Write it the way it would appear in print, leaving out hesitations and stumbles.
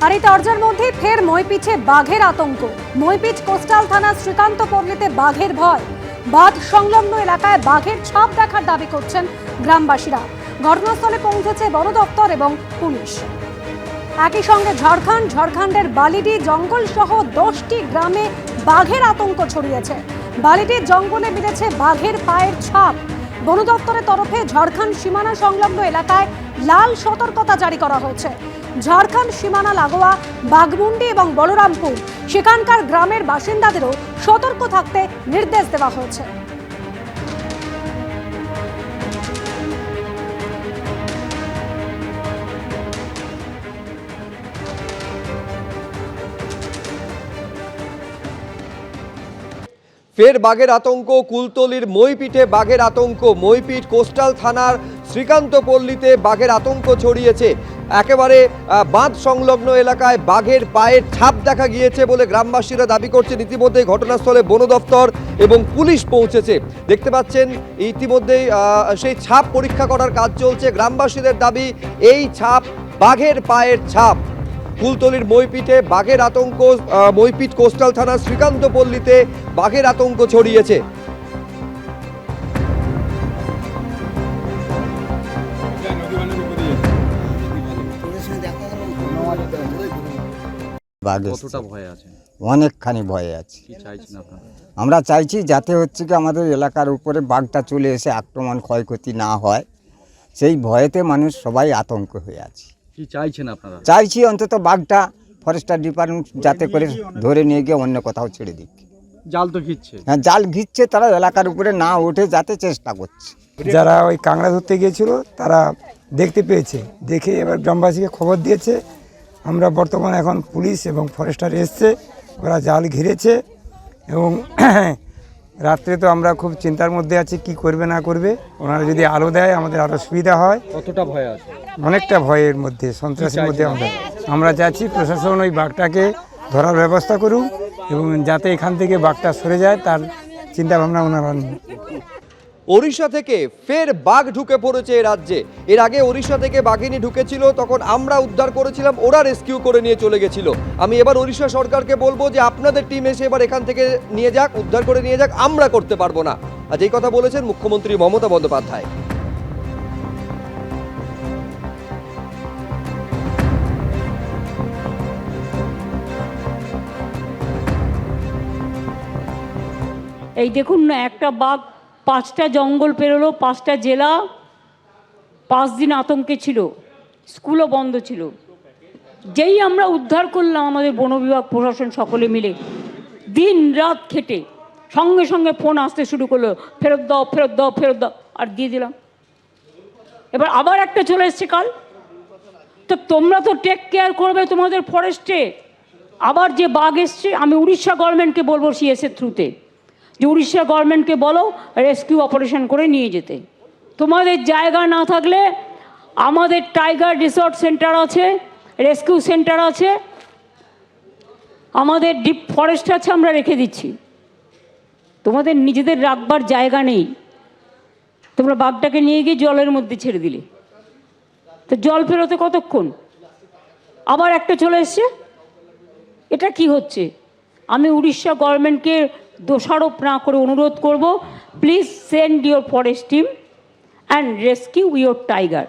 আর এই তরজার মধ্যে ফের মইপিঠে বাঘের আতঙ্ক। মইপিঠ কোস্টাল থানা শ্রীকান্ত পল্লীতে বাঘের ভয়। বাঁধ সংলগ্ন এলাকায় বাঘের ছাপ দেখার দাবি করছেন গ্রামবাসীরা। ঘটনাস্থলে পৌঁছেছে বন দপ্তর এবং পুলিশ। একই সঙ্গে ঝাড়খণ্ডের বালিডি জঙ্গল সহ 10টি গ্রামে বাঘের আতঙ্ক ছড়িয়েছে। বালিডির জঙ্গলে মিলেছে বাঘের পায়ের ছাপ। বন দপ্তরের তরফে ঝাড়খণ্ড সীমানা সংলগ্ন এলাকায় লাল সতর্কতা জারি করা হয়েছে। ঝাড়খণ্ড সীমানা লাগোয়া বাঘমুন্ডি এবং বলরামপুর সেখানকার গ্রামের বাসিন্দাদেরও সতর্ক থাকতে নির্দেশ দেওয়া হয়েছে। ফের বাঘের আতঙ্ক। কুলতলির মইপিঠে বাঘের আতঙ্ক। মইপিঠ কোস্টাল থানার শ্রীকান্ত পল্লীতে বাঘের আতঙ্ক ছড়িয়েছে। একেবারে বাঁধ সংলগ্ন এলাকায় বাঘের পায়ের ছাপ দেখা গিয়েছে বলে গ্রামবাসীরা দাবি করছেন। ইতিমধ্যেই ঘটনাস্থলে বন দপ্তর এবং পুলিশ পৌঁছেছে। দেখতে পাচ্ছেন ইতিমধ্যেই সেই ছাপ পরীক্ষা করার কাজ চলছে। গ্রামবাসীদের দাবি এই ছাপ বাঘের পায়ের ছাপ। কুলতলির মইপিঠে বাঘের আতঙ্ক। মইপিঠ কোস্টাল থানার শ্রীকান্ত পল্লীতে বাঘের আতঙ্ক ছড়িয়েছে। অনেকখানি ভয়ে আছে। আমরা চাইছি যাতে হচ্ছে কি আমাদের এলাকার উপরে বাঘটা চলে এসে আক্রমণ ক্ষয়ক্ষতি না হয়, সেই ভয়েতে মানুষ সবাই আতঙ্ক হয়ে আছে। কি চাইছেন আপনারা? চাইছি অন্তত বাঘটা ফরেস্টার ডিপার্টমেন্ট যাতে করে ধরে নিয়ে গিয়ে অন্য কোথাও ছেড়ে দিক। জাল তো ঘিরছে। হ্যাঁ, জাল ঘিরছে, তারা এলাকার উপরে না উঠে যাতে চেষ্টা করছে। যারা ওই কাঁকড়া ধরতে গিয়েছিল তারা দেখতে পেয়েছে, দেখে এবার গ্রামবাসীকে খবর দিয়েছে। আমরা বর্তমানে এখন পুলিশ এবং ফরেস্টার এসছে, ওরা জাল ঘিরেছে এবং রাত্রে তো আমরা খুব চিন্তার মধ্যে আছি কি করবে না করবে। ওনারা যদি আলো দেয় আমাদের আরও সুবিধা হয়। কতটা ভয় আছে? অনেকটা ভয়ের মধ্যে, সন্ত্রাসের মধ্যে আমরা চাচ্ছি প্রশাসন ওই বাঘটাকে ধরার ব্যবস্থা করুক এবং যাতে এখান থেকে বাঘটা সরে যায় তার চিন্তা ভাবনা ওনারা নেন। ওড়িশা থেকে ফের বাঘ ঢুকে পড়েছে এ রাজ্যে। এর আগে ওড়িশা থেকে বাঘিনী ঢুকেছিল, তখন আমরা উদ্ধার করেছিলাম, ওরা রেস্কিউ করে নিয়ে চলে গেছিল। আমি এবার ওড়িশা সরকারকে বলবো যে আপনাদের টিম এসে এবার এখান থেকে নিয়ে যাক, উদ্ধার করে নিয়ে যাক, আমরা করতে পারবো না। আজ এই কথা বলেছেন মুখ্যমন্ত্রী মমতা বন্দ্যোপাধ্যায়। এই দেখুন না, একটা বাঘ 5টা জঙ্গল পেরোলো, 5টা জেলা, 5 দিন আতঙ্কে ছিল, স্কুলও বন্ধ ছিল। যেই আমরা উদ্ধার করলাম, আমাদের বন বিভাগ প্রশাসন সকলে মিলে দিন রাত খেটে সঙ্গে সঙ্গে ফোন আসতে শুরু করলো, ফেরত দাও ফেরত দাও ফেরত দাও, আর দিয়ে দিলাম। এবার আবার একটা চলে এসছে কাল। তো তোমরা তো টেক কেয়ার করবে তোমাদের ফরেস্টে। আবার যে বাঘ এসছে, আমি উড়িষ্যা গভর্নমেন্টকে বলবো সিএসের থ্রুতে যে উড়িষ্যা গভর্নমেন্টকে বলো রেস্কিউ অপারেশন করে নিয়ে যেতে। তোমাদের জায়গা না থাকলে আমাদের টাইগার রিসোর্ট সেন্টার আছে, রেস্কিউ সেন্টার আছে, আমাদের ডিপ ফরেস্ট আছে, আমরা রেখে দিচ্ছি। তোমাদের নিজেদের রাখবার জায়গা নেই, তোমরা বাঘটাকে নিয়ে গিয়ে জলের মধ্যে ছেড়ে দিলে। তো জল ফেরোতে কতক্ষণ? আবার একটা চলে এসছে। এটা কি হচ্ছে? আমি উড়িষ্যা গভর্নমেন্টকে দোষারোপ না করে অনুরোধ করব, please send your forest team and rescue your tiger.